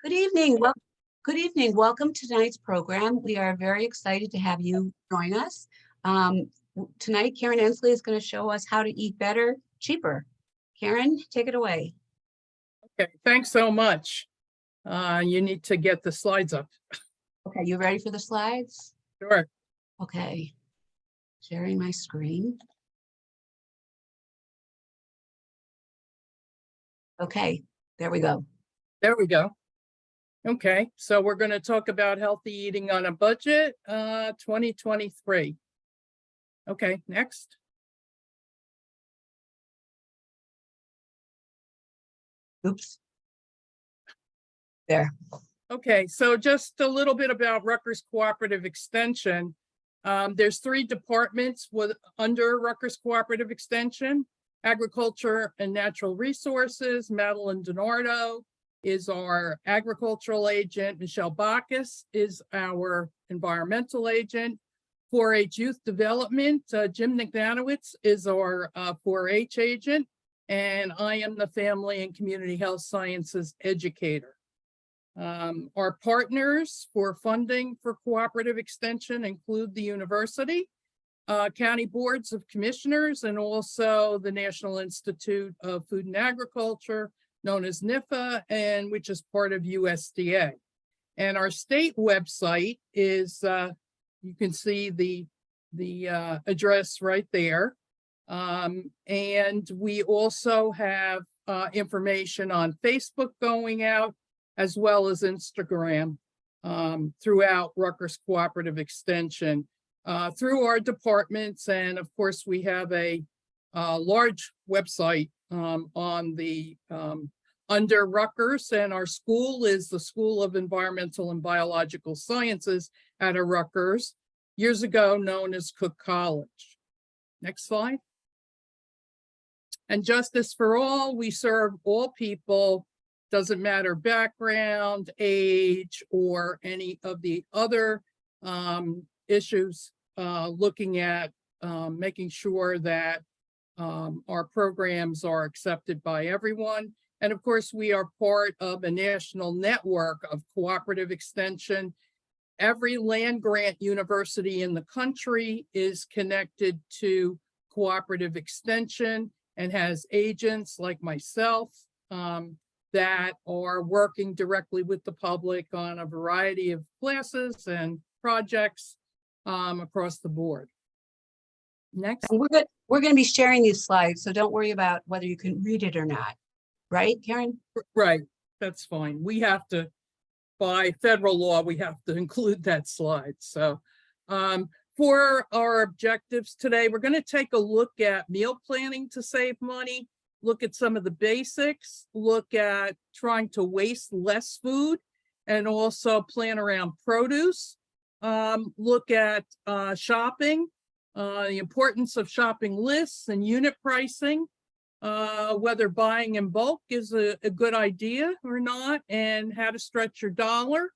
Good evening. Well, good evening. Welcome to tonight's program. We are very excited to have you join us. Tonight, Karen Ensle is going to show us how to eat better, cheaper. Karen, take it away. Okay, thanks so much. You need to get the slides up. Okay, you ready for the slides? Sure. Okay, sharing my screen. Okay, there we go. There we go. Okay, so we're going to talk about healthy eating on a budget, 2023. Okay, next. Oops. There. Okay, so just a little bit about Rutgers Cooperative Extension. There's 3 departments under Rutgers Cooperative Extension: Agriculture and Natural Resources. Madeline DiNardo is our agricultural agent. Michelle Bacchus is our environmental agent. 4-H Youth Development, Jim Nicknanowitz is our 4-H agent, and I am the Family and Community Health Sciences educator. Our partners for funding for Cooperative Extension include the university, county boards of commissioners, and also the National Institute of Food and Agriculture, known as NIFA, and which is part of USDA. And our state website is, you can see the address right there. And we also have information on Facebook going out, as well as Instagram, throughout Rutgers Cooperative Extension, through our departments. And of course, we have a large website on the under Rutgers, and our school is the School of Environmental and Biological Sciences at Rutgers, years ago known as Cook College. Next slide. And Justice for All, we serve all people, doesn't matter background, age, or any of the other issues, looking at making sure that our programs are accepted by everyone. And of course, we are part of a national network of Cooperative Extension. Every land-grant university in the country is connected to Cooperative Extension and has agents like myself that are working directly with the public on a variety of classes and projects across the board. Next. And we're going to be sharing these slides, so don't worry about whether you can read it or not. Right, Karen? Right, that's fine. We have to, by federal law, we have to include that slide. So for our objectives today, we're going to take a look at meal planning to save money, look at some of the basics, look at trying to waste less food, and also plan around produce, look at shopping, the importance of shopping lists and unit pricing, whether buying in bulk is a good idea or not, and how to stretch your dollar.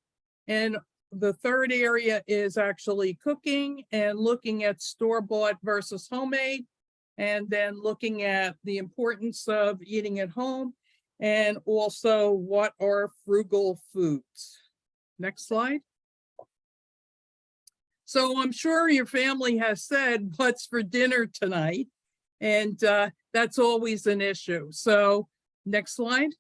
And the third area is actually cooking and looking at store-bought versus homemade, and then looking at the importance of eating at home, and also what are frugal foods. Next slide. So I'm sure your family has said, what's for dinner tonight? And that's always an issue. So next slide.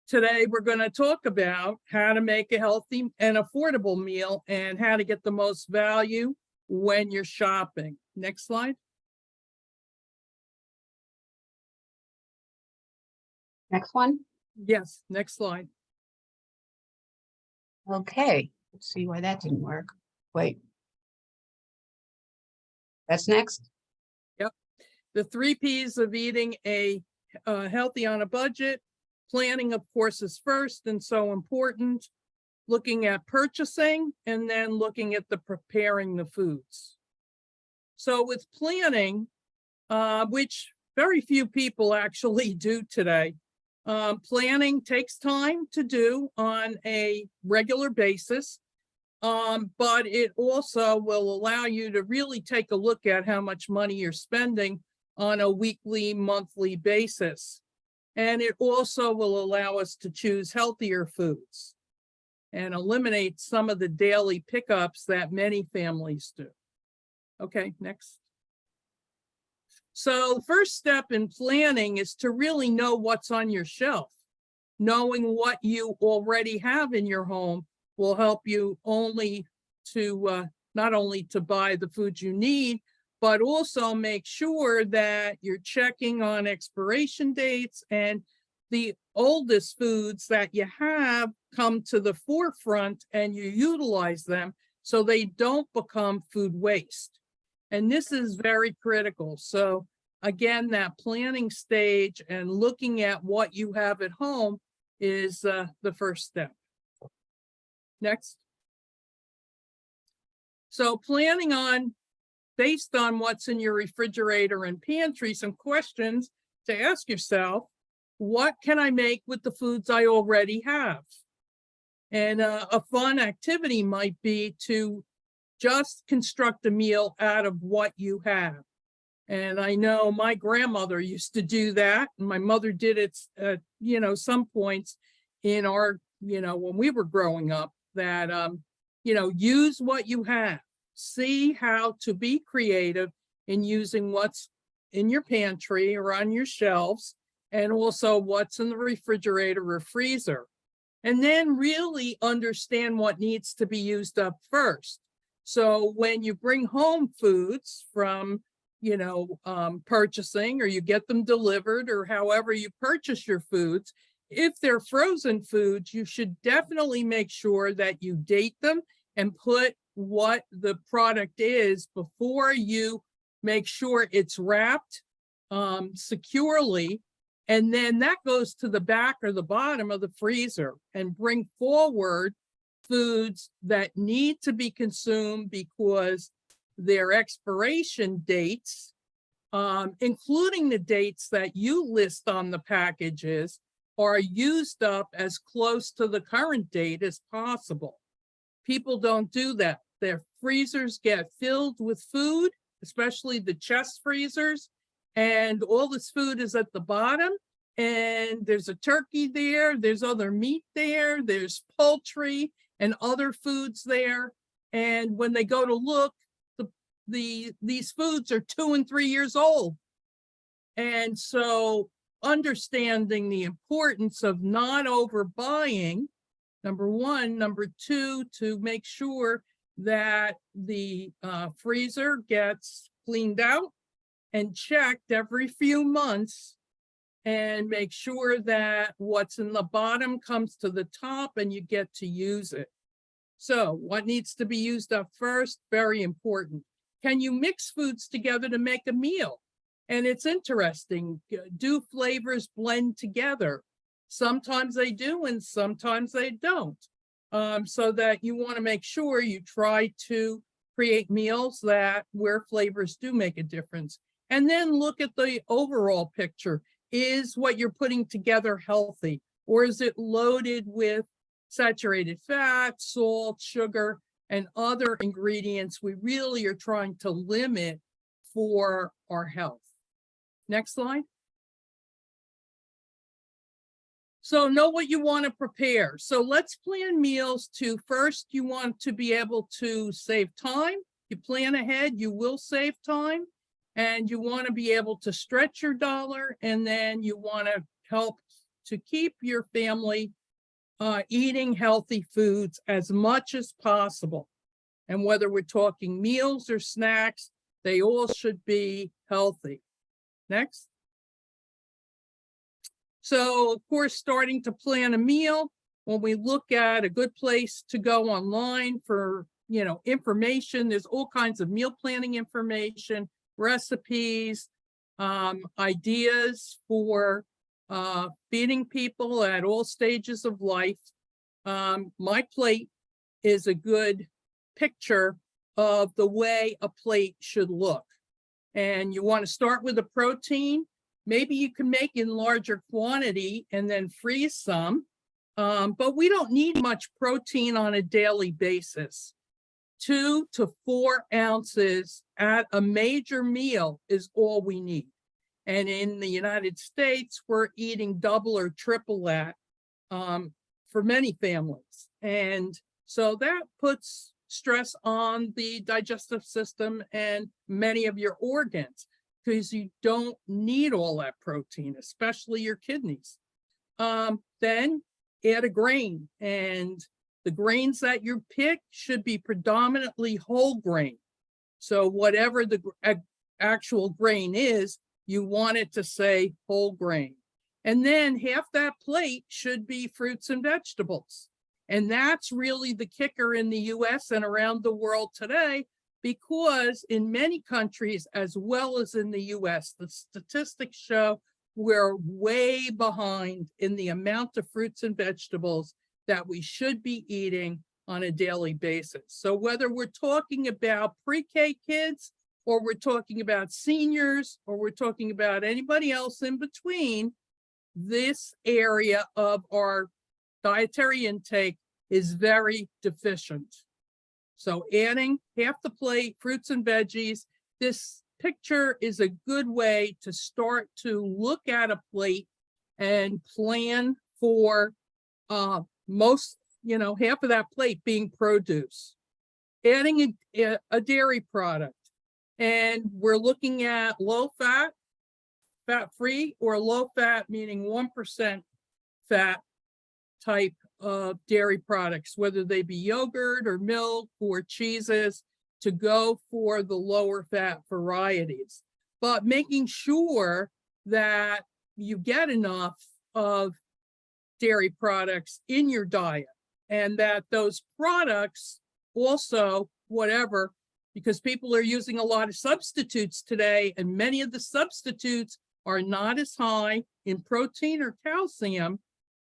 Today, we're going to talk about how to make a healthy and affordable meal and how to get the most value when you're shopping. Next slide. Next one. Yes, next slide. Okay, let's see why that didn't work. Wait. That's next. Yep. The 3 Ps of eating a healthy on a budget. Planning, of course, is first and so important. Looking at purchasing, and then looking at the preparing the foods. So with planning, which very few people actually do today, planning takes time to do on a regular basis. But it also will allow you to really take a look at how much money you're spending on a weekly, monthly basis. And it also will allow us to choose healthier foods and eliminate some of the daily pickups that many families do. Okay, next. So the first step in planning is to really know what's on your shelf. Knowing what you already have in your home will help you not only to buy the foods you need, but also make sure that you're checking on expiration dates, and the oldest foods that you have come to the forefront and you utilize them so they don't become food waste. And this is very critical. So again, that planning stage and looking at what you have at home is the first step. Next. So planning on, based on what's in your refrigerator and pantry, some questions to ask yourself: what can I make with the foods I already have? And a fun activity might be to just construct a meal out of what you have. And I know my grandmother used to do that, and my mother did it at, some points in our, when we were growing up, that, use what you have. See how to be creative in using what's in your pantry or on your shelves, and also what's in the refrigerator or freezer. And then really understand what needs to be used up first. So when you bring home foods from, purchasing, or you get them delivered, or however you purchase your foods, if they're frozen foods, you should definitely make sure that you date them and put what the product is before you make sure it's wrapped securely. And then that goes to the back or the bottom of the freezer, and bring forward foods that need to be consumed because their expiration dates, including the dates that you list on the packages, are used up as close to the current date as possible. People don't do that. Their freezers get filled with food, especially the chest freezers, and all this food is at the bottom, and there's a turkey there, there's other meat there, there's poultry and other foods there. And when they go to look, these foods are 2 and 3 years old. And so understanding the importance of not overbuying, number one. Number two, to make sure that the freezer gets cleaned out and checked every few months, and make sure that what's in the bottom comes to the top and you get to use it. So what needs to be used up first? Very important. Can you mix foods together to make a meal? And it's interesting. Do flavors blend together? Sometimes they do, and sometimes they don't. So that you want to make sure you try to create meals where flavors do make a difference. And then look at the overall picture. Is what you're putting together healthy, or is it loaded with saturated fat, salt, sugar, and other ingredients we really are trying to limit for our health? Next slide. So know what you want to prepare. So let's plan meals to, first, you want to be able to save time. You plan ahead, you will save time, and you want to be able to stretch your dollar, and then you want to help to keep your family eating healthy foods as much as possible. And whether we're talking meals or snacks, they all should be healthy. Next. So, of course, starting to plan a meal, when we look at a good place to go online for, information, there's all kinds of meal planning information, recipes, ideas for feeding people at all stages of life. My plate is a good picture of the way a plate should look. And you want to start with a protein. Maybe you can make in larger quantity and then freeze some, but we don't need much protein on a daily basis. 2 to 4 ounces at a major meal is all we need. And in the United States, we're eating double or triple that for many families. And so that puts stress on the digestive system and many of your organs because you don't need all that protein, especially your kidneys. Then add a grain, and the grains that you pick should be predominantly whole grain. So whatever the actual grain is, you want it to say whole grain. And then half that plate should be fruits and vegetables. And that's really the kicker in the US and around the world today, because in many countries, as well as in the US, the statistics show we're way behind in the amount of fruits and vegetables that we should be eating on a daily basis. So whether we're talking about pre-K kids, or we're talking about seniors, or we're talking about anybody else in between, this area of our dietary intake is very deficient. So adding half the plate, fruits and veggies, this picture is a good way to start to look at a plate and plan for most, half of that plate being produce. Adding a dairy product, and we're looking at low fat, fat-free, or low fat, meaning 1% fat type of dairy products, whether they be yogurt or milk or cheeses, to go for the lower fat varieties. But making sure that you get enough of dairy products in your diet, and that those products also, whatever, because people are using a lot of substitutes today, and many of the substitutes are not as high in protein or calcium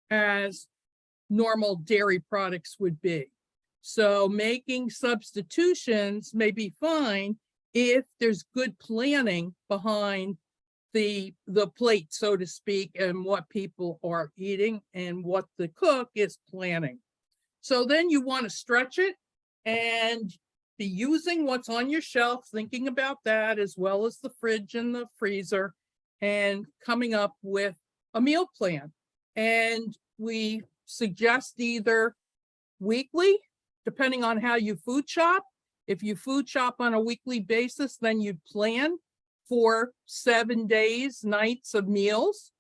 as normal dairy products would be. So making substitutions may be fine if there's good planning behind the plate, so to speak, and what people are eating and what the cook is planning. So then you want to stretch it and be using what's on your shelf, thinking about that, as well as the fridge and the freezer, and coming up with a meal plan. And we suggest either weekly, depending on how you food shop. If you food shop on a weekly basis, then you'd plan for 7 days, nights of meals.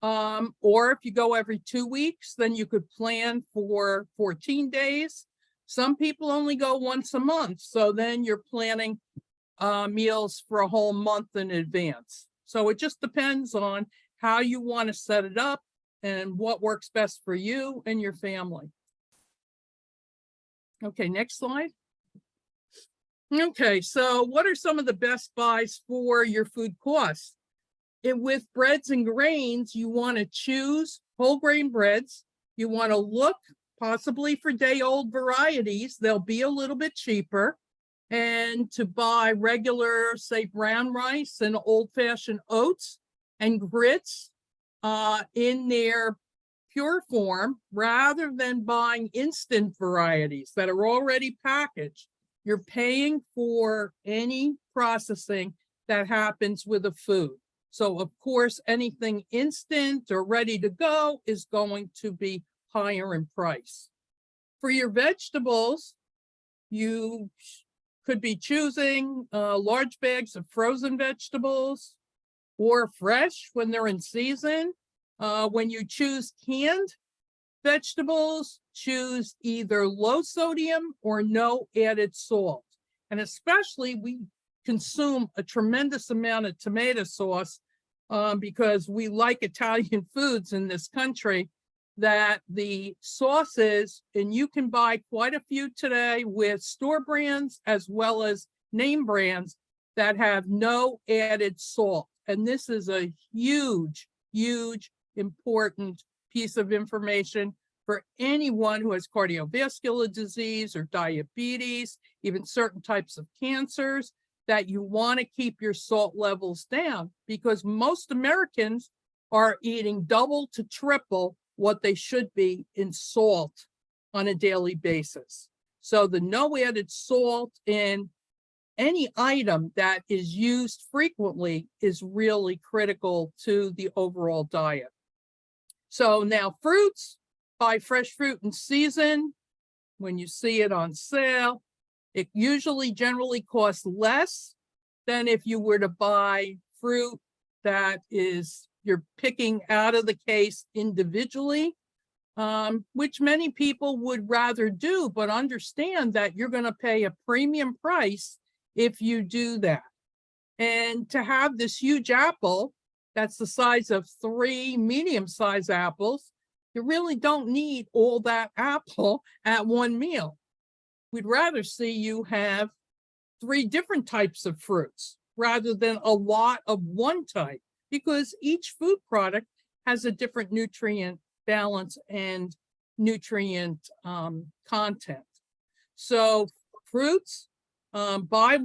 Or if you go every 2 weeks, then you could plan for 14 days. Some people only go once a month, so then you're planning meals for a whole month in advance. So it just depends on how you want to set it up and what works best for you and your family. Okay, next slide. Okay, so what are some of the best buys for your food costs? With breads and grains, you want to choose whole grain breads. You want to look possibly for day-old varieties. They'll be a little bit cheaper. And to buy regular, say, brown rice and old-fashioned oats and grits in their pure form, rather than buying instant varieties that are already packaged. You're paying for any processing that happens with a food. So of course, anything instant or ready to go is going to be higher in price. For your vegetables, you could be choosing large bags of frozen vegetables or fresh when they're in season. When you choose canned vegetables, choose either low sodium or no added salt. And especially we consume a tremendous amount of tomato sauce because we like Italian foods in this country, that the sauces, and you can buy quite a few today with store brands as well as name brands that have no added salt. And this is a huge, huge, important piece of information for anyone who has cardiovascular disease or diabetes, even certain types of cancers, that you want to keep your salt levels down, because most Americans are eating double to triple what they should be in salt on a daily basis. So the no added salt in any item that is used frequently is really critical to the overall diet. So now fruits, buy fresh fruit in season. When you see it on sale, it usually generally costs less than if you were to buy fruit that is you're picking out of the case individually, which many people would rather do, but understand that you're going to pay a premium price if you do that. And to have this huge apple that's the size of 3 medium-sized apples, you really don't need all that apple at one meal. We'd rather see you have 3 different types of fruits rather than a lot of one type, because each food product has a different nutrient balance and nutrient content. So fruits, buy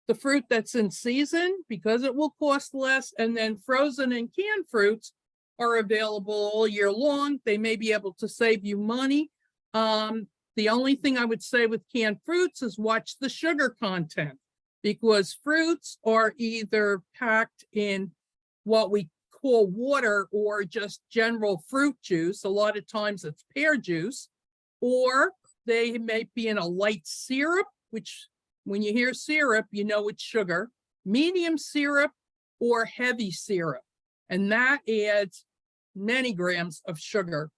the fruit that's in season because it will cost less, and then frozen and canned fruits are available all year long. They may be able to save you money. The only thing I would say with canned fruits is watch the sugar content, because fruits are either packed in what we call water or just general fruit juice. A lot of times it's pear juice, or they may be in a light syrup, which when you hear syrup, you know it's sugar, medium syrup, or heavy syrup. And that adds many grams of sugar,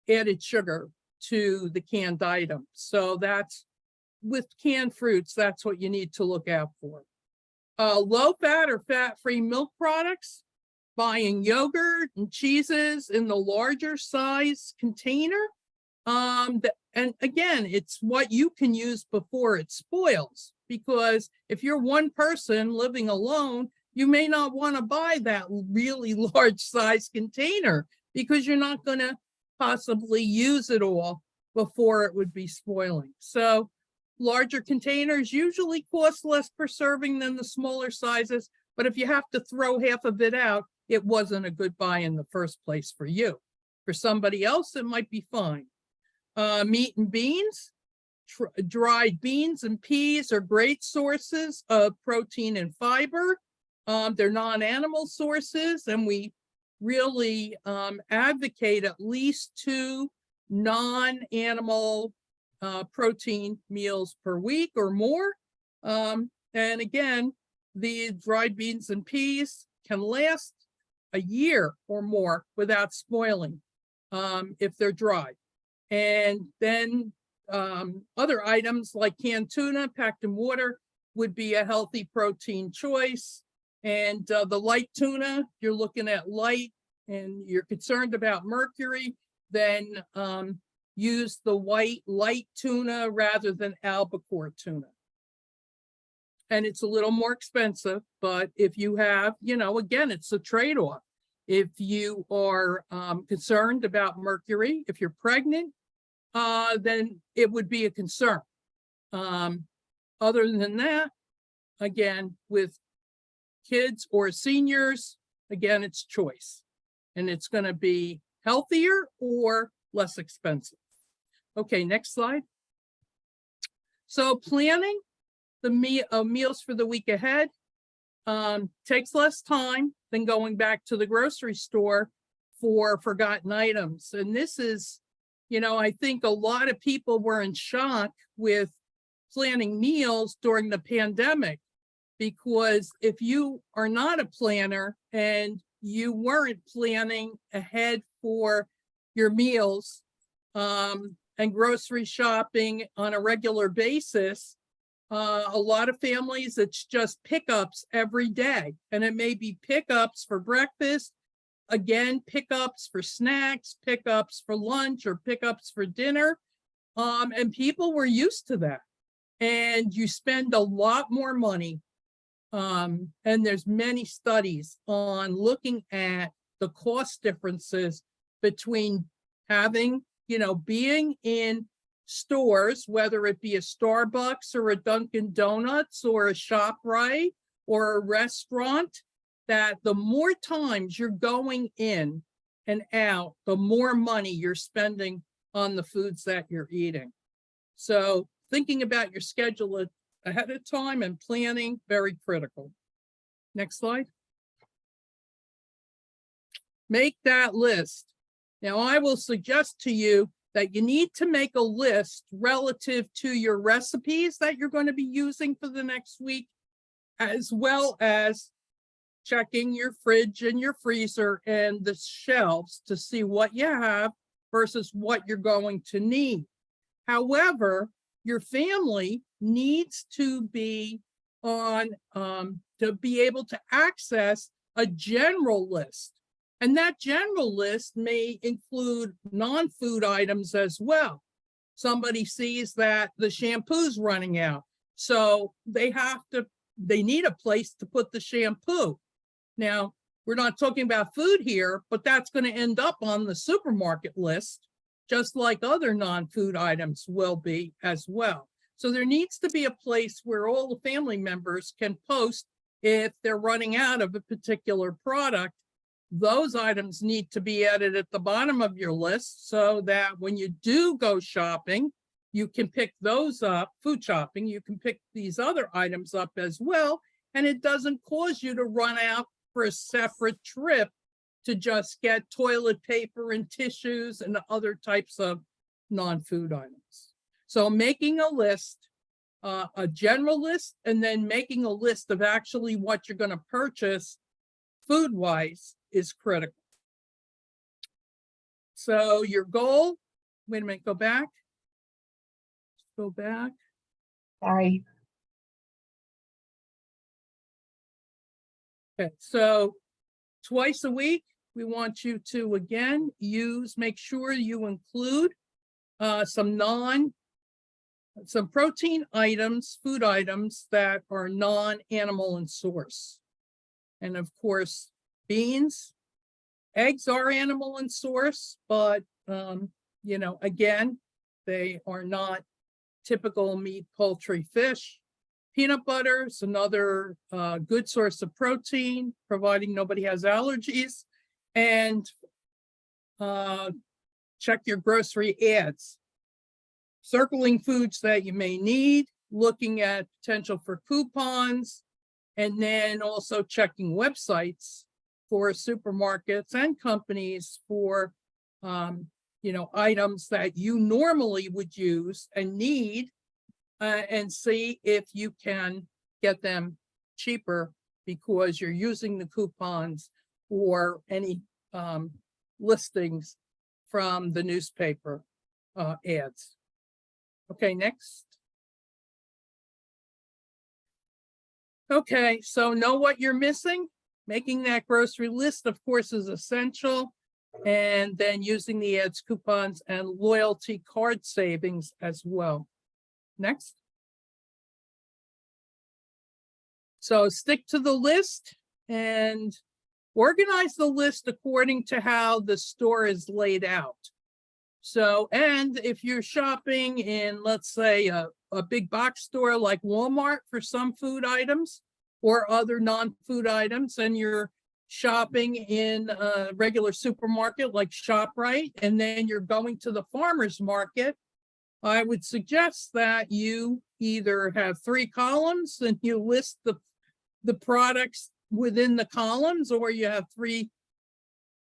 added sugar to the canned item. So that's with canned fruits, that's what you need to look out for. Low fat or fat-free milk products, buying yogurt and cheeses in the larger size container. And again, it's what you can use before it spoils, because if you're one person living alone, you may not want to buy that really large size container because you're not going to possibly use it all before it would be spoiling. So larger containers usually cost less per serving than the smaller sizes, but if you have to throw half of it out, it wasn't a good buy in the first place for you. For somebody else, it might be fine. Meat and beans, dried beans and peas are great sources of protein and fiber. They're non-animal sources, and we really advocate at least 2 non-animal protein meals per week or more. And again, the dried beans and peas can last a year or more without spoiling if they're dry. And then other items like canned tuna packed in water would be a healthy protein choice. And the light tuna, you're looking at light and you're concerned about mercury, then use the white light tuna rather than albacore tuna. And it's a little more expensive, but if you have, again, it's a trade-off. If you are concerned about mercury, if you're pregnant, then it would be a concern. Other than that, again, with kids or seniors, again, it's choice. And it's going to be healthier or less expensive. Okay, next slide. So planning the meals for the week ahead takes less time than going back to the grocery store for forgotten items. And this is, I think a lot of people were in shock with planning meals during the pandemic, because if you are not a planner and you weren't planning ahead for your meals and grocery shopping on a regular basis, a lot of families, it's just pickups every day. And it may be pickups for breakfast, again, pickups for snacks, pickups for lunch, or pickups for dinner. And people were used to that. And you spend a lot more money. And there's many studies on looking at the cost differences between having, being in stores, whether it be a Starbucks or a Dunkin' Donuts or a ShopRite or a restaurant, that the more times you're going in and out, the more money you're spending on the foods that you're eating. So thinking about your schedule ahead of time and planning, very critical. Next slide. Make that list. Now, I will suggest to you that you need to make a list relative to your recipes that you're going to be using for the next week, as well as checking your fridge and your freezer and the shelves to see what you have versus what you're going to need. However, your family needs to be on, to be able to access a general list. And that general list may include non-food items as well. Somebody sees that the shampoo's running out, so they need a place to put the shampoo. Now, we're not talking about food here, but that's going to end up on the supermarket list, just like other non-food items will be as well. So there needs to be a place where all the family members can post if they're running out of a particular product. Those items need to be added at the bottom of your list so that when you do go shopping, you can pick those up, food shopping, you can pick these other items up as well, and it doesn't cause you to run out for a separate trip to just get toilet paper and tissues and other types of non-food items. So making a list, a general list, and then making a list of actually what you're going to purchase food-wise is critical. So your goal, wait a minute, go back. Go back. Sorry. Okay, so twice a week, we want you to, again, make sure you include some protein items, food items that are non-animal in source. And of course, beans, eggs are animal in source, but, again, they are not typical meat, poultry, fish. Peanut butter is another good source of protein, providing nobody has allergies. And check your grocery ads. Circling foods that you may need, looking at potential for coupons, and then also checking websites for supermarkets and companies for, items that you normally would use and need, and see if you can get them cheaper because you're using the coupons or any listings from the newspaper ads. Okay, next. Okay, so know what you're missing. Making that grocery list, of course, is essential. And then using the ads, coupons, and loyalty card savings as well. Next. So stick to the list and organize the list according to how the store is laid out. So, and if you're shopping in, let's say, a big box store like Walmart for some food items or other non-food items, and you're shopping in a regular supermarket like ShopRite, and then you're going to the farmer's market, I would suggest that you either have 3 columns and you list the products within the columns, or you have 3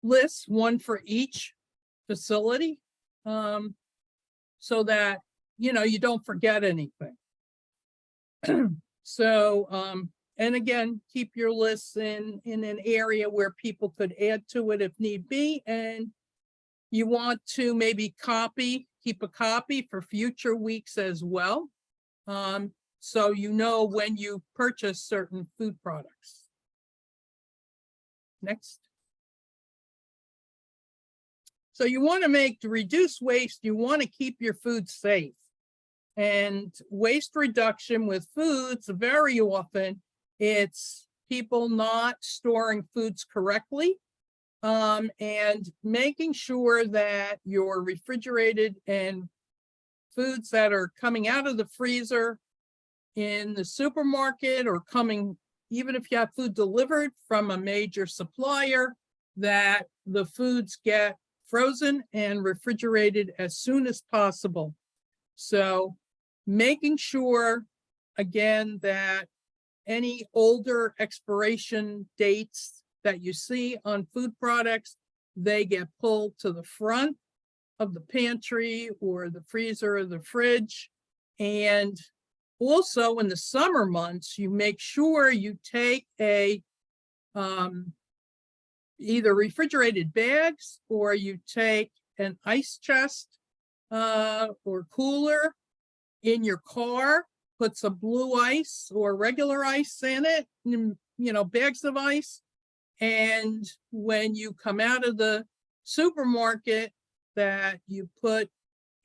lists, one for each facility, so that, you don't forget anything. So, and again, keep your lists in an area where people could add to it if need be. And you want to maybe keep a copy for future weeks as well. So when you purchase certain food products. Next. So you want to reduce waste, you want to keep your food safe. And waste reduction with foods, very often, it's people not storing foods correctly, and making sure that your refrigerated and foods that are coming out of the freezer in the supermarket or even if you have food delivered from a major supplier, that the foods get frozen and refrigerated as soon as possible. So making sure again, that any older expiration dates that you see on food products, they get pulled to the front of the pantry or the freezer or the fridge. And also in the summer months, you make sure you take a either refrigerated bags, or you take an ice chest or cooler in your car, put some blue ice or regular ice in it, bags of ice. And when you come out of the supermarket, that you put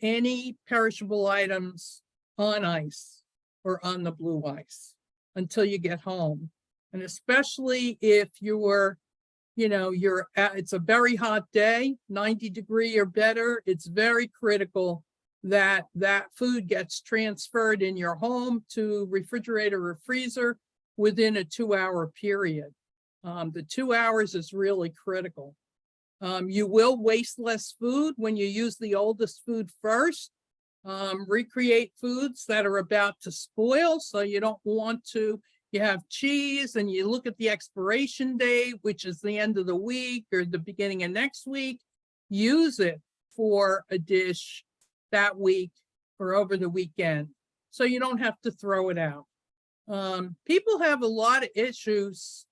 any perishable items on ice or on the blue ice until you get home. And especially if it's a very hot day, 90-degree or better, it's very critical that food gets transferred in your home to refrigerator or freezer within a 2-hour period. The 2 hours is really critical. You will waste less food when you use the oldest food first. Recreate foods that are about to spoil, so you don't want to. You have cheese and you look at the expiration date, which is the end of the week or the beginning of next week. Use it for a dish that week or over the weekend, so you don't have to throw it out. People have a lot of issues,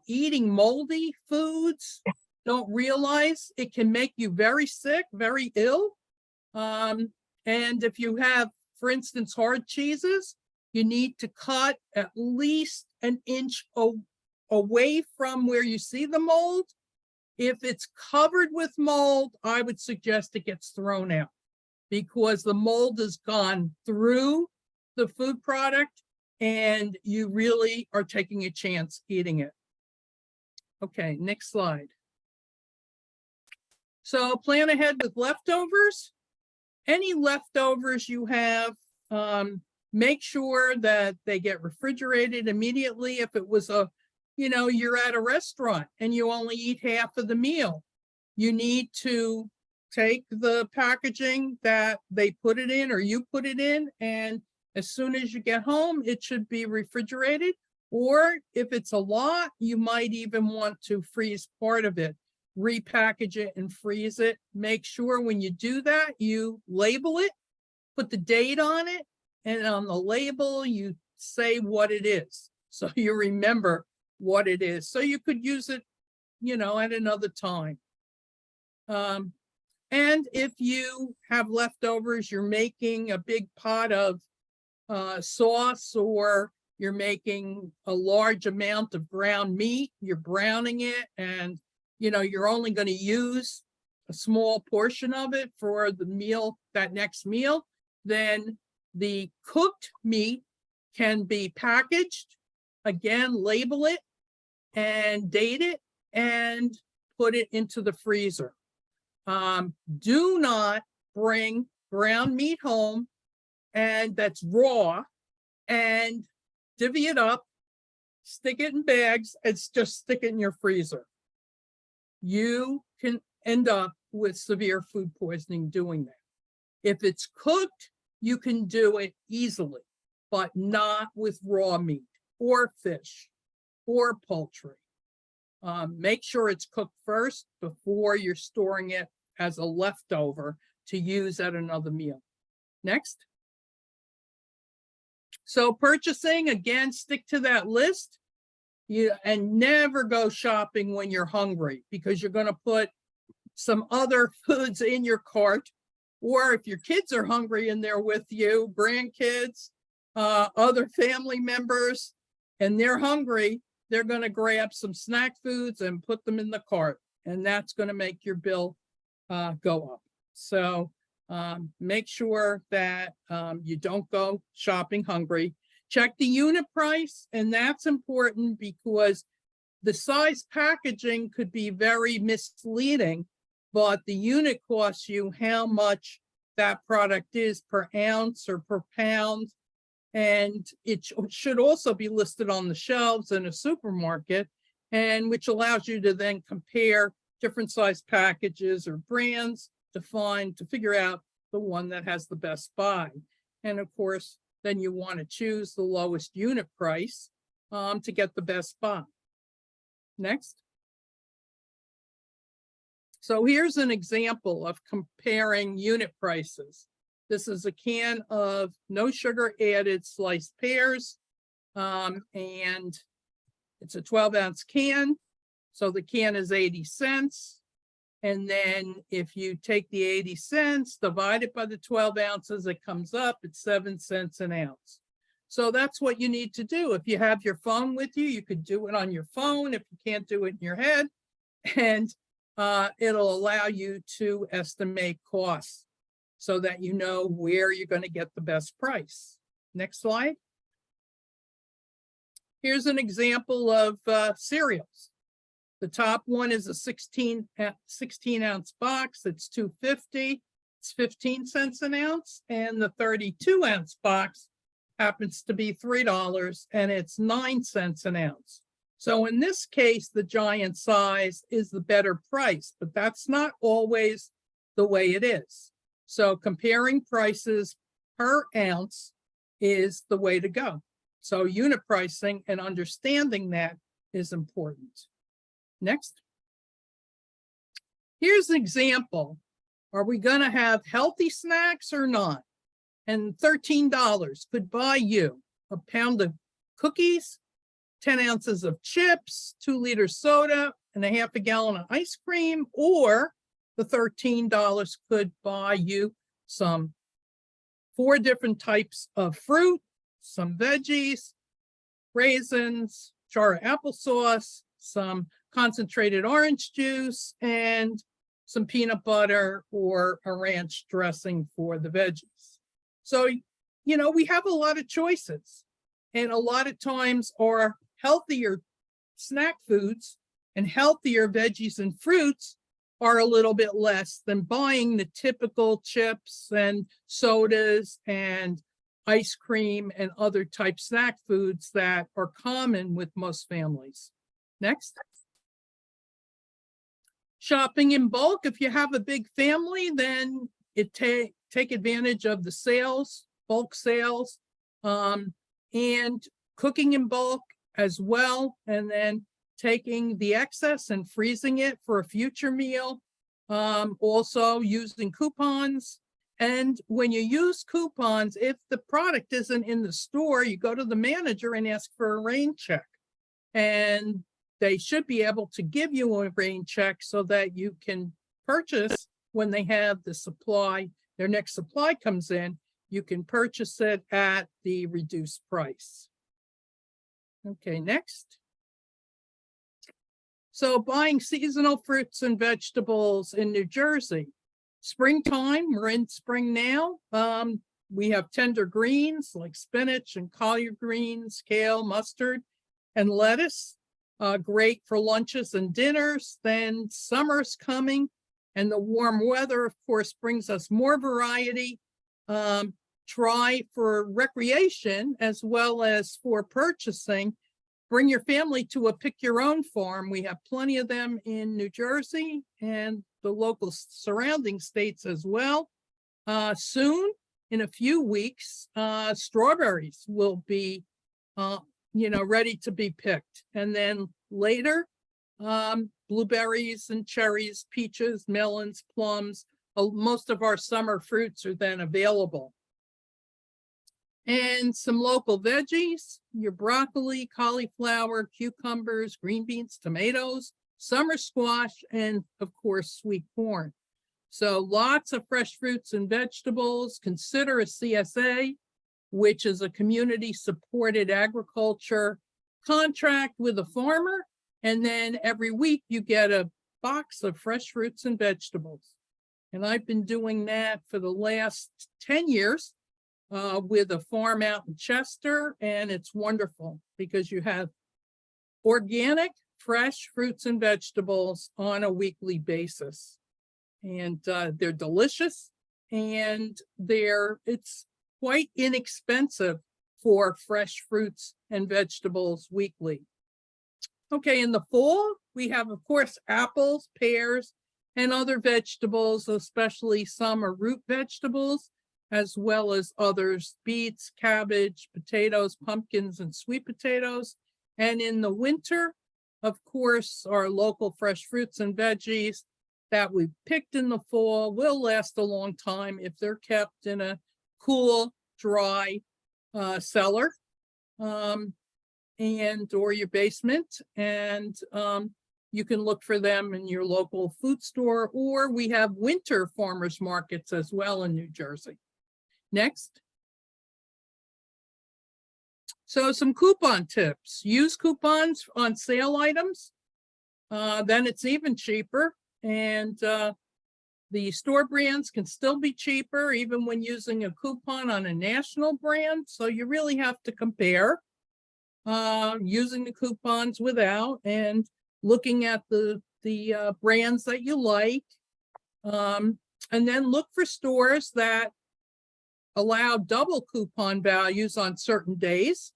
eating moldy foods. Don't realize it can make you very sick, very ill. And if you have, for instance, hard cheeses, you need to cut at least an inch away from where you see the mold. If it's covered with mold, I would suggest it gets thrown out, because the mold has gone through the food product and you really are taking a chance eating it. Okay, next slide. So plan ahead with leftovers. Any leftovers you have, make sure that they get refrigerated immediately. If it was you're at a restaurant and you only eat half of the meal, you need to take the packaging that they put it in or you put it in, and as soon as you get home, it should be refrigerated. Or if it's a lot, you might even want to freeze part of it, repackage it and freeze it. Make sure when you do that, you label it, put the date on it, and on the label, you say what it is, so you remember what it is, so you could use it, at another time. And if you have leftovers, you're making a big pot of sauce, or you're making a large amount of ground meat, you're browning it, and you're only going to use a small portion of it for the meal, that next meal, then the cooked meat can be packaged, again, label it and date it and put it into the freezer. Do not bring ground meat home and that's raw and divvy it up, stick it in bags, and just stick it in your freezer. You can end up with severe food poisoning doing that. If it's cooked, you can do it easily, but not with raw meat or fish or poultry. Make sure it's cooked first before you're storing it as a leftover to use at another meal. Next. So purchasing, again, stick to that list. And never go shopping when you're hungry, because you're going to put some other foods in your cart. Or if your kids are hungry and they're with you, grandkids, other family members, and they're hungry, they're going to grab some snack foods and put them in the cart. And that's going to make your bill go up. So make sure that you don't go shopping hungry. Check the unit price, and that's important because the size packaging could be very misleading, but the unit costs you how much that product is per ounce or per pound. And it should also be listed on the shelves in a supermarket, and which allows you to then compare different size packages or brands to figure out the one that has the best buy. And of course, then you want to choose the lowest unit price to get the best buy. Next. So here's an example of comparing unit prices. This is a can of no sugar added sliced pears, and it's a 12-ounce can. So the can is 80 cents. And then if you take the 80 cents, divide it by the 12 ounces, it comes up at 7 cents an ounce. So that's what you need to do. If you have your phone with you, you could do it on your phone if you can't do it in your head. And it'll allow you to estimate costs so that you know where you're going to get the best price. Next slide. Here's an example of cereals. The top one is a 16 ounce box. It's $2.50. It's 15 cents an ounce. And the 32 ounce box happens to be $3 and it's 9 cents an ounce. So in this case, the giant size is the better price, but that's not always the way it is. So comparing prices per ounce is the way to go. So unit pricing and understanding that is important. Next. Here's an example. Are we going to have healthy snacks or not? And $13 could buy you a pound of cookies, 10 ounces of chips, 2-liter soda, and a half a gallon of ice cream, or the $13 could buy you some 4 different types of fruit, some veggies, raisins, jar of applesauce, some concentrated orange juice, and some peanut butter or a ranch dressing for the veggies. So, you know, we have a lot of choices, and a lot of times our healthier snack foods and healthier veggies and fruits are a little bit less than buying the typical chips and sodas and ice cream and other type snack foods that are common with most families. Next. Shopping in bulk. If you have a big family, then take advantage of the sales, bulk sales, and cooking in bulk as well, and then taking the excess and freezing it for a future meal. Also using coupons. And when you use coupons, if the product isn't in the store, you go to the manager and ask for a rain check. And they should be able to give you a rain check so that you can purchase when they have the supply, their next supply comes in, you can purchase it at the reduced price. Okay, next. So buying seasonal fruits and vegetables in New Jersey. Springtime, we're in spring now. We have tender greens like spinach and collard greens, kale, mustard, and lettuce. Great for lunches and dinners. Then summer's coming, and the warm weather, of course, brings us more variety. Try for recreation as well as for purchasing. Bring your family to a pick your own farm. We have plenty of them in New Jersey and the local surrounding states as well. Soon, in a few weeks, strawberries will be ready to be picked. And then later, blueberries and cherries, peaches, melons, plums, most of our summer fruits are then available. And some local veggies, your broccoli, cauliflower, cucumbers, green beans, tomatoes, summer squash, and of course, sweet corn. So lots of fresh fruits and vegetables. Consider a CSA, which is a community supported agriculture contract with a farmer. And then every week you get a box of fresh fruits and vegetables. And I've been doing that for the last 10 years with a farm out in Chester. And it's wonderful because you have organic, fresh fruits and vegetables on a weekly basis. And they're delicious, and it's quite inexpensive for fresh fruits and vegetables weekly. Okay, in the fall, we have, of course, apples, pears, and other vegetables, especially some are root vegetables. as well as others, beets, cabbage, potatoes, pumpkins, and sweet potatoes. And in the winter, of course, our local fresh fruits and veggies that we picked in the fall will last a long time if they're kept in a cool, dry cellar and or your basement. And you can look for them in your local food store, or we have winter farmers markets as well in New Jersey. Next. So some coupon tips. Use coupons on sale items. Then it's even cheaper. And the store brands can still be cheaper even when using a coupon on a national brand. So you really have to compare using the coupons without and looking at the brands that you like. And then look for stores that allow double coupon values on certain days.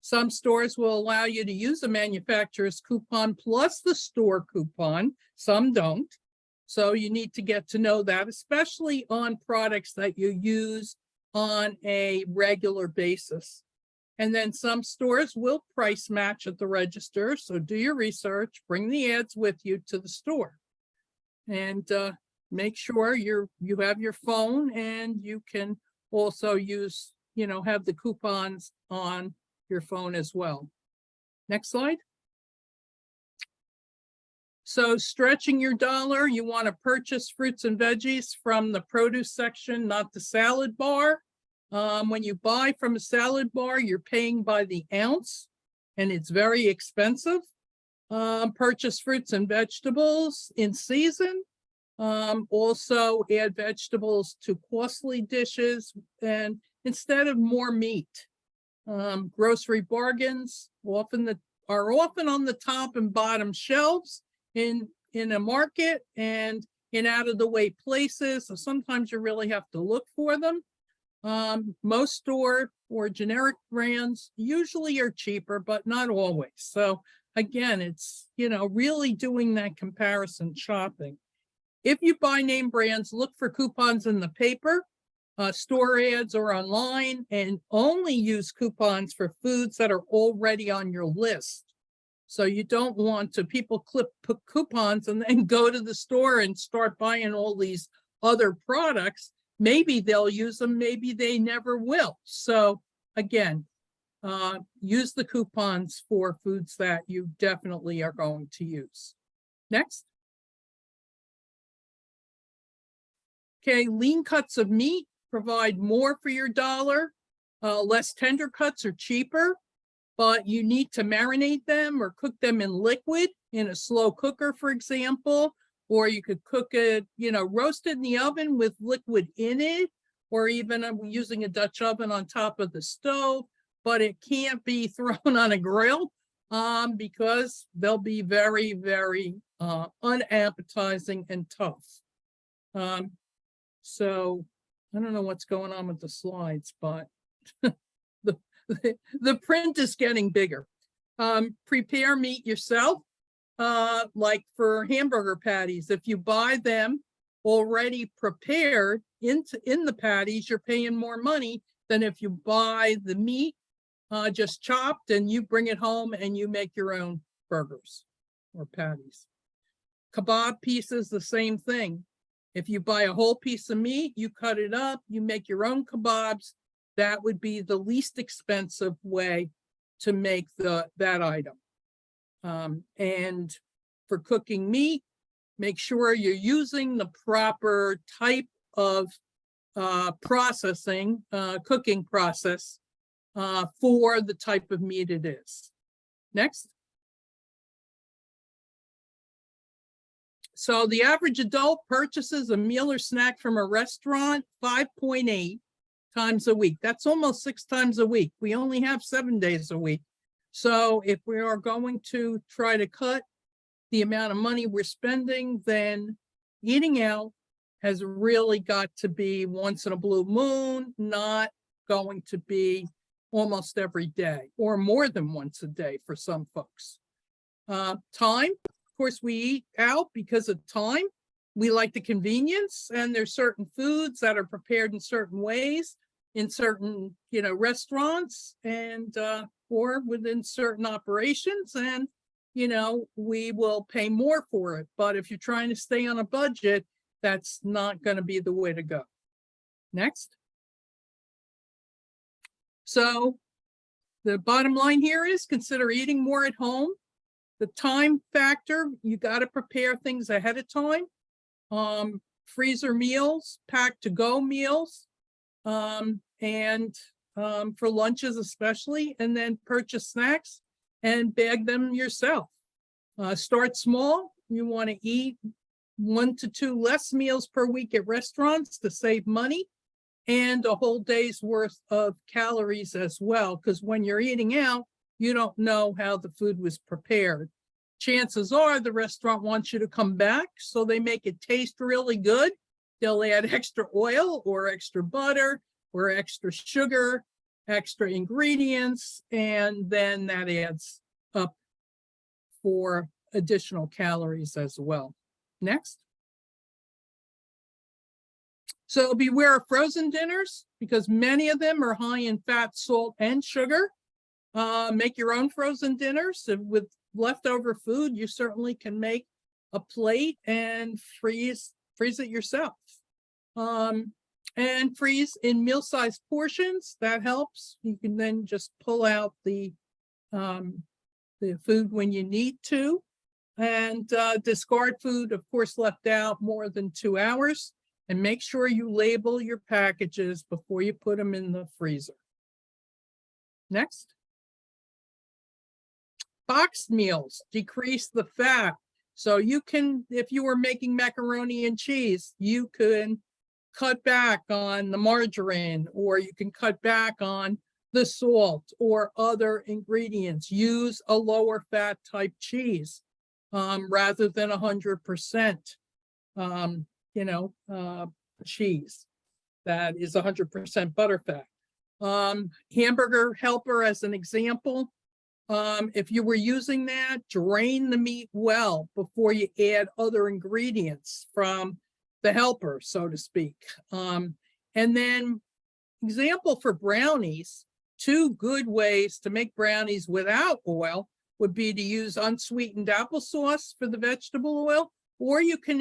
Some stores will allow you to use a manufacturer's coupon plus the store coupon. Some don't. So you need to get to know that, especially on products that you use on a regular basis. And then some stores will price match at the register. So do your research, bring the ads with you to the store. And make sure you have your phone, and you can also use, have the coupons on your phone as well. Next slide. So stretching your dollar, you want to purchase fruits and veggies from the produce section, not the salad bar. When you buy from a salad bar, you're paying by the ounce, and it's very expensive. Purchase fruits and vegetables in season. Also add vegetables to costly dishes, and instead of more meat. Grocery bargains are often on the top and bottom shelves in a market and in out of the way places. So sometimes you really have to look for them. Most store or generic brands usually are cheaper, but not always. So again, it's, really doing that comparison shopping. If you buy name brands, look for coupons in the paper, store ads, or online, and only use coupons for foods that are already on your list. So you don't want to, people put coupons and then go to the store and start buying all these other products. Maybe they'll use them, maybe they never will. So again, use the coupons for foods that you definitely are going to use. Next. Okay, lean cuts of meat provide more for your dollar. Less tender cuts are cheaper, but you need to marinate them or cook them in liquid in a slow cooker, for example, or you could cook it, roast it in the oven with liquid in it, or even using a Dutch oven on top of the stove, but it can't be thrown on a grill because they'll be very, very unappetizing and tough. So I don't know what's going on with the slides, but the print is getting bigger. Prepare meat yourself, like for hamburger patties. If you buy them already prepared in the patties, you're paying more money than if you buy the meat just chopped and you bring it home and you make your own burgers or patties. Kebab pieces, the same thing. If you buy a whole piece of meat, you cut it up, you make your own kebabs. That would be the least expensive way to make that item. And for cooking meat, make sure you're using the proper type of processing, cooking process for the type of meat it is. Next. So the average adult purchases a meal or snack from a restaurant 5.8 times a week. That's almost 6 times a week. We only have 7 days a week. So if we are going to try to cut the amount of money we're spending, then eating out has really got to be once in a blue moon, not going to be almost every day or more than once a day for some folks. Time. Of course, we eat out because of time. we like the convenience, and there's certain foods that are prepared in certain ways in certain, restaurants and or within certain operations, and we will pay more for it. But if you're trying to stay on a budget, that's not going to be the way to go. Next. So the bottom line here is consider eating more at home. The time factor, you got to prepare things ahead of time. Freezer meals, pack to go meals, and for lunches especially, and then purchase snacks and bag them yourself. Start small. You want to eat 1 to 2 less meals per week at restaurants to save money, and a whole day's worth of calories as well, because when you're eating out, you don't know how the food was prepared. Chances are the restaurant wants you to come back, so they make it taste really good. They'll add extra oil or extra butter or extra sugar, extra ingredients, and then that adds up for additional calories as well. Next. So beware of frozen dinners, because many of them are high in fat, salt, and sugar. Make your own frozen dinners. With leftover food, you certainly can make a plate and freeze it yourself. And freeze in meal-sized portions. That helps. You can then just pull out the food when you need to. And discard food, of course, left out more than 2 hours. And make sure you label your packages before you put them in the freezer. Next. Boxed meals decrease the fat. So you can, if you were making macaroni and cheese, you can cut back on the margarine, or you can cut back on the salt or other ingredients. Use a lower fat type cheese rather than 100%. Cheese that is 100% butterfat. Hamburger helper as an example. If you were using that, drain the meat well before you add other ingredients from the helper, so to speak. And then example for brownies, 2 good ways to make brownies without oil would be to use unsweetened applesauce for the vegetable oil, or you can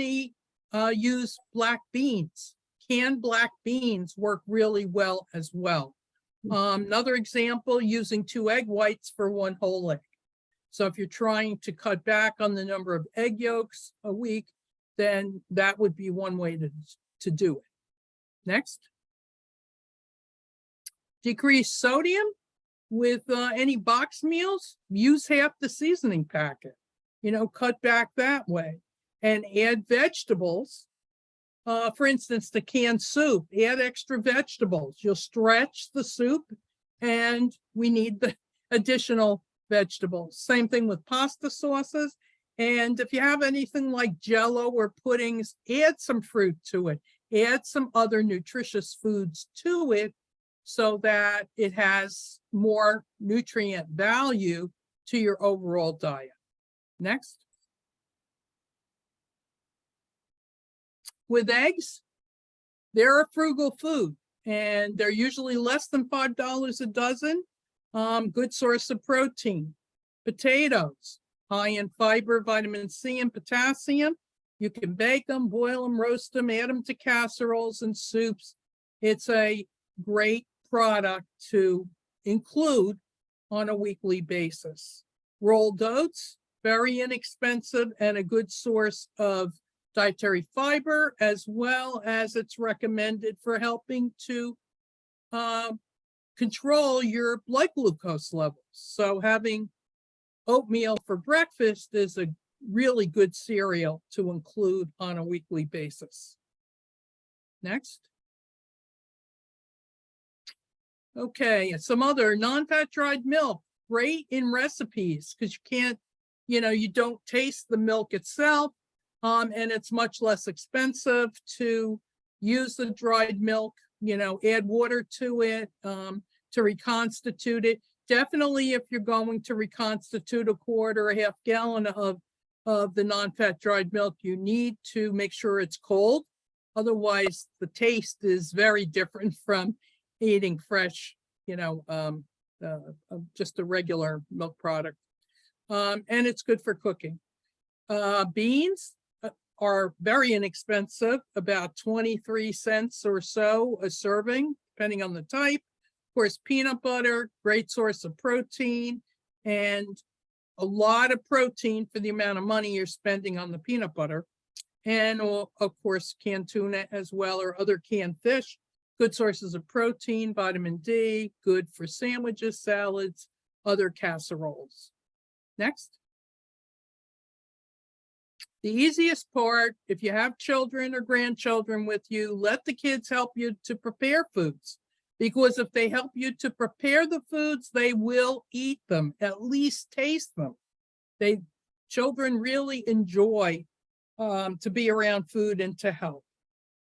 use black beans. Canned black beans work really well as well. Another example, using 2 egg whites for 1 whole egg. So if you're trying to cut back on the number of egg yolks a week, then that would be one way to do it. Next. Decrease sodium with any box meals. Use half the seasoning packet. Cut back that way. And add vegetables. For instance, the canned soup, add extra vegetables. You'll stretch the soup, and we need the additional vegetables. Same thing with pasta sauces. And if you have anything like Jell-O or puddings, add some fruit to it. Add some other nutritious foods to it so that it has more nutrient value to your overall diet. Next. With eggs, they're a frugal food, and they're usually less than $5 a dozen. Good source of protein. Potatoes, high in fiber, vitamin C, and potassium. You can bake them, boil them, roast them, add them to casseroles and soups. It's a great product to include on a weekly basis. Rolled oats, very inexpensive and a good source of dietary fiber, as well as it's recommended for helping to control your blood glucose levels. So having oatmeal for breakfast is a really good cereal to include on a weekly basis. Next. Okay, some other non-fat dried milk, great in recipes because you can't, you don't taste the milk itself. And it's much less expensive to use the dried milk, add water to it to reconstitute it. Definitely if you're going to reconstitute a quart or a half gallon of of the non-fat dried milk, you need to make sure it's cold. Otherwise, the taste is very different from eating fresh, just a regular milk product. And it's good for cooking. Beans are very inexpensive, about 23 cents or so a serving, depending on the type. Of course, peanut butter, great source of protein, and a lot of protein for the amount of money you're spending on the peanut butter. And of course, canned tuna as well, or other canned fish, good sources of protein, vitamin D, good for sandwiches, salads, other casseroles. Next. The easiest part, if you have children or grandchildren with you, let the kids help you to prepare foods. Because if they help you to prepare the foods, they will eat them, at least taste them. Children really enjoy to be around food and to help.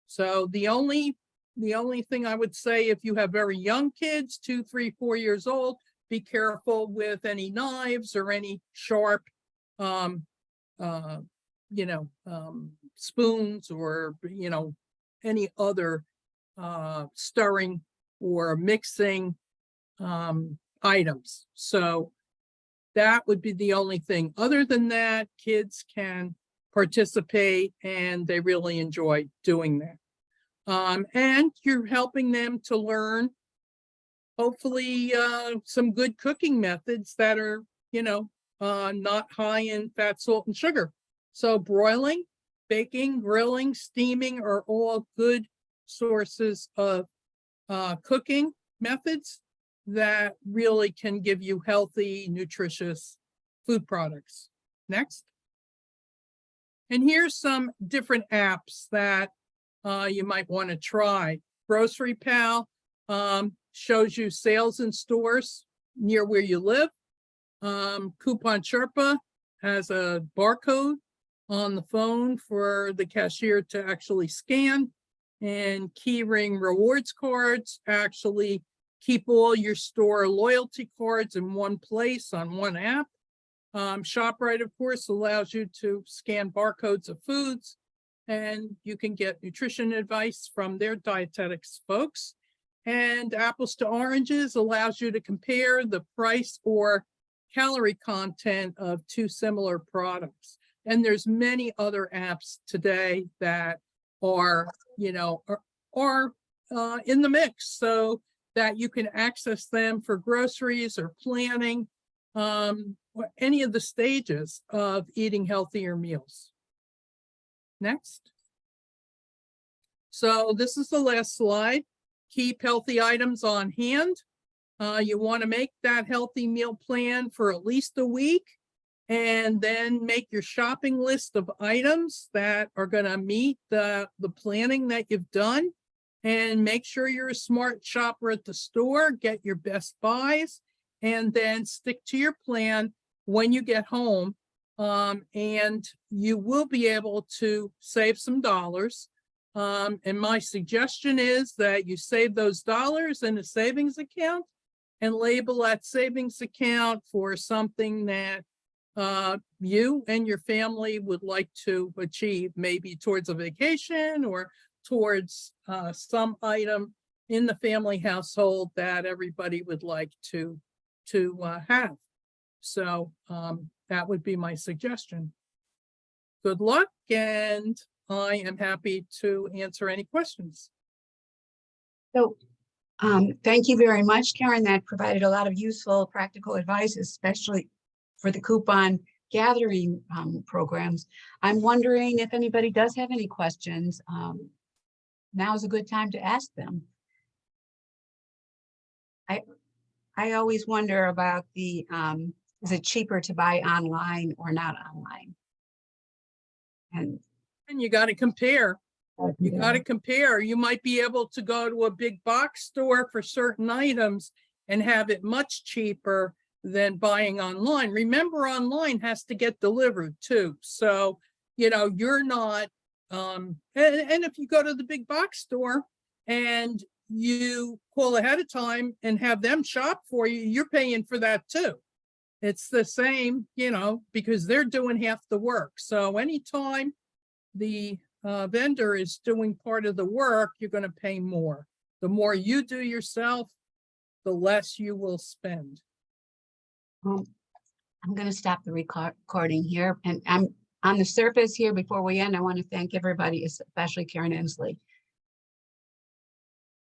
So the only thing I would say, if you have very young kids, 2, 3, 4 years old, be careful with any knives or any sharp, spoons or, any other stirring or mixing items. So that would be the only thing. Other than that, kids can participate and they really enjoy doing that. And you're helping them to learn, hopefully, some good cooking methods that are, not high in fat, salt, and sugar. So broiling, baking, grilling, steaming are all good sources of cooking methods that really can give you healthy, nutritious food products. Next. And here's some different apps that you might want to try. Grocery Pal shows you sales in stores near where you live. Coupon Sherpa has a barcode on the phone for the cashier to actually scan. And Keyring rewards cards actually keep all your store loyalty cards in one place on one app. ShopRite, of course, allows you to scan barcodes of foods, and you can get nutrition advice from their dietetics folks. And Apples to Oranges allows you to compare the price or calorie content of two similar products. And there's many other apps today that are, in the mix, so that you can access them for groceries or planning, or any of the stages of eating healthier meals. Next. So this is the last slide. Keep healthy items on hand. You want to make that healthy meal plan for at least a week, and then make your shopping list of items that are going to meet the planning that you've done, and make sure you're a smart shopper at the store, get your best buys, and then stick to your plan when you get home. And you will be able to save some dollars. And my suggestion is that you save those dollars in a savings account and label that savings account for something that you and your family would like to achieve, maybe towards a vacation or towards some item in the family household that everybody would like to have. So that would be my suggestion. Good luck, and I am happy to answer any questions. So thank you very much, Karen. That provided a lot of useful practical advice, especially for the coupon gathering programs. I'm wondering if anybody does have any questions. Now is a good time to ask them. I always wonder about the, is it cheaper to buy online or not online? And you got to compare. You got to compare. You might be able to go to a big box store for certain items and have it much cheaper than buying online. Remember, online has to get delivered too. So, you're not, and if you go to the big box store and you call ahead of time and have them shop for you, you're paying for that too. It's the same, because they're doing half the work. So anytime the vendor is doing part of the work, you're going to pay more. The more you do yourself, the less you will spend. I'm going to stop the recording here, and I'm on the surface here. Before we end, I want to thank everybody, especially Karen Ensle,